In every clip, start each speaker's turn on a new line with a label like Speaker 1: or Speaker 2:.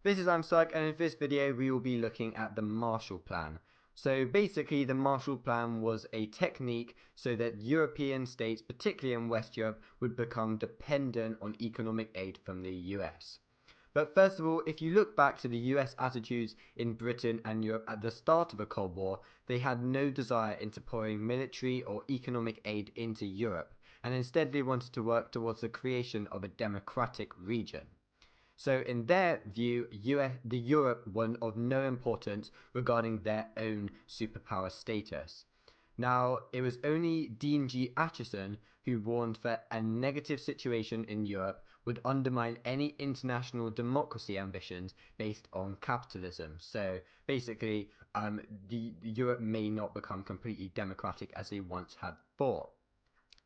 Speaker 1: This is Amsug, and in this video we will be looking at the Marshall Plan. So basically the Marshall Plan was a technique so that European states, particularly in West Europe, would become dependent on economic aid from the US. But first of all, if you look back to the US attitudes in Britain and Europe at the start of the Cold War, they had no desire into pouring military or economic aid into Europe, and instead they wanted to work towards the creation of a democratic region. So in their view, the Europe were of no importance regarding their own superpower status. Now, it was only Dean G. Acheson who warned that a negative situation in Europe would undermine any international democracy ambitions based on capitalism. So basically, Europe may not become completely democratic as they once had thought.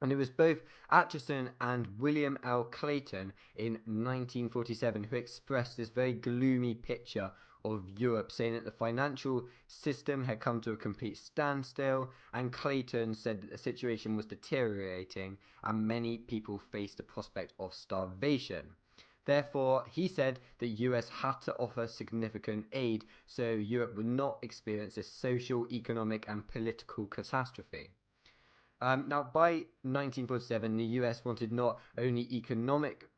Speaker 1: And it was both Acheson and William L. Clayton in 1947 who expressed this very gloomy picture of Europe, saying that the financial system had come to a complete standstill, and Clayton said that the situation was deteriorating and many people faced the prospect of starvation. Therefore, he said the US had to offer significant aid so Europe would not experience a social, economic, and political catastrophe. Now, by 1947, the US wanted not only economic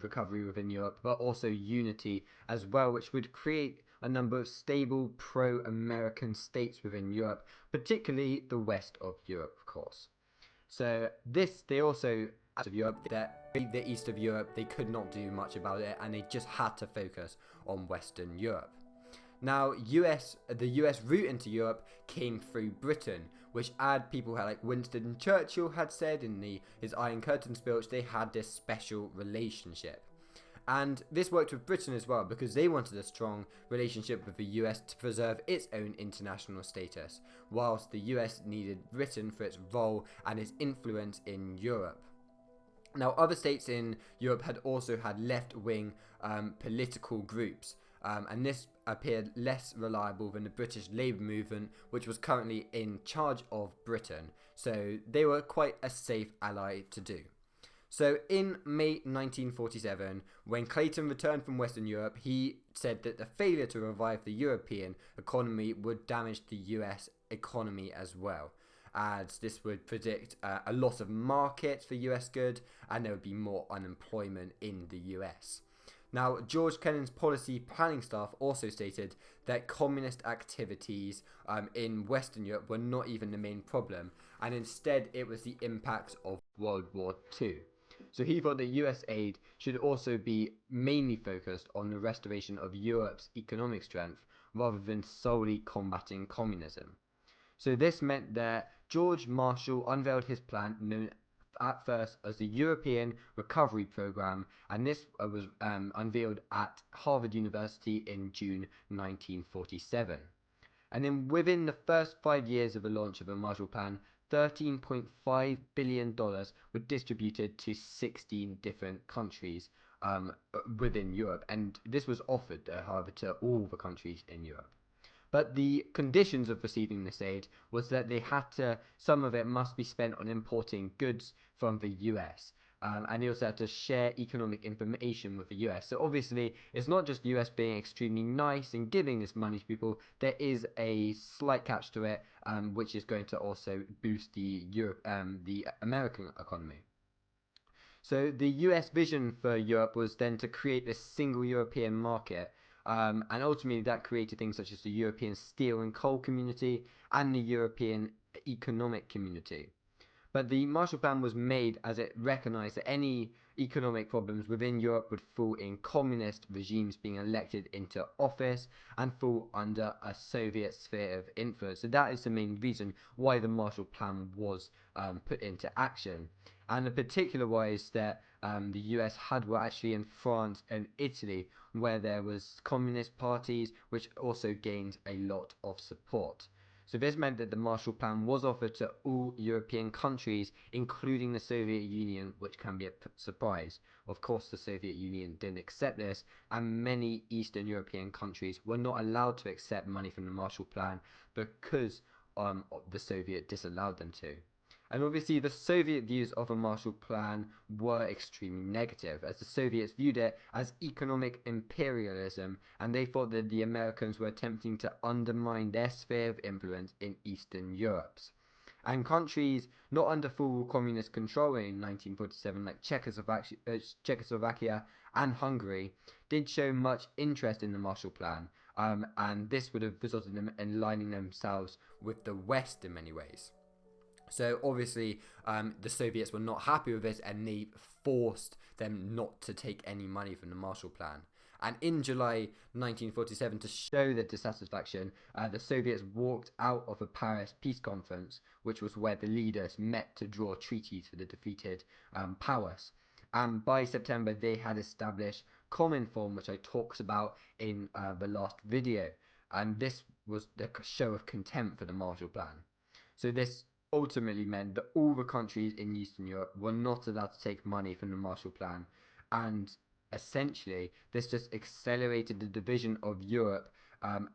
Speaker 1: recovery within Europe, but also unity as well, which would create a number of stable pro-American states within Europe, particularly the west of Europe, of course. So they also, out of Europe, that the east of Europe, they could not do much about it, and they just had to focus on Western Europe. Now, the US route into Europe came through Britain, which people like Winston Churchill had said in his Iron Curtain speech, they had this special relationship. And this worked with Britain as well, because they wanted a strong relationship with the US to preserve its own international status, whilst the US needed Britain for its role and its influence in Europe. Now, other states in Europe had also had left-wing political groups, and this appeared less reliable than the British Labour movement, which was currently in charge of Britain. So they were quite a safe ally to do. So in May 1947, when Clayton returned from Western Europe, he said that the failure to revive the European economy would damage the US economy as well, as this would predict a loss of markets for US goods, and there would be more unemployment in the US. Now, George Kennan's policy planning staff also stated that communist activities in Western Europe were not even the main problem, and instead it was the impacts of World War II. So he thought that US aid should also be mainly focused on the restoration of Europe's economic strength rather than solely combating communism. So this meant that George Marshall unveiled his plan, known at first as the European Recovery Program, and this was unveiled at Harvard University in June 1947. And then within the first 5 years of the launch of the Marshall Plan, $13.5 billion were distributed to 16 different countries within Europe, and this was offered, however, to all the countries in Europe. But the conditions of receiving this aid was that some of it must be spent on importing goods from the US. And they also had to share economic information with the US. So obviously, it's not just the US being extremely nice and giving this money to people. There is a slight catch to it, which is going to also boost the American economy. So the US vision for Europe was then to create this single European market. And ultimately that created things such as the European Steel and Coal Community and the European Economic Community. But the Marshall Plan was made as it recognized that any economic problems within Europe would fall in communist regimes being elected into office and fall under a Soviet sphere of influence. So that is the main reason why the Marshall Plan was put into action. And the particular ways that the US were actually in France and Italy, where there was communist parties, which also gained a lot of support. So this meant that the Marshall Plan was offered to all European countries, including the Soviet Union, which can be a surprise. Of course, the Soviet Union didn't accept this, and many Eastern European countries were not allowed to accept money from the Marshall Plan because the Soviet disallowed them to. And obviously, the Soviet views of a Marshall Plan were extremely negative, as the Soviets viewed it as economic imperialism, and they thought that the Americans were attempting to undermine their sphere of influence in Eastern Europe. And countries not under full communist control in 1947, like Czechoslovakia and Hungary, did show much interest in the Marshall Plan, and this would have resulted in them aligning themselves with the West in many ways. So obviously, the Soviets were not happy with this, and they forced them not to take any money from the Marshall Plan. And in July 1947, to show their dissatisfaction, the Soviets walked out of a Paris peace conference, which was where the leaders met to draw treaties for the defeated powers. And by September, they had established Cominform, which I talked about in the last video. And this was the show of contempt for the Marshall Plan. So this ultimately meant that all the countries in Eastern Europe were not allowed to take money from the Marshall Plan, and essentially this just accelerated the division of Europe,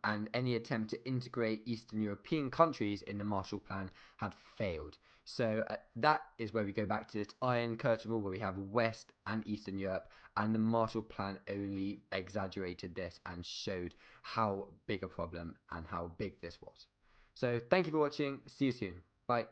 Speaker 1: and any attempt to integrate Eastern European countries in the Marshall Plan had failed. So that is where we go back to this Iron Curtain rule, where we have West and Eastern Europe, and the Marshall Plan only exaggerated this and showed how big a problem and how big this was. So thank you for watching. See you soon. Bye.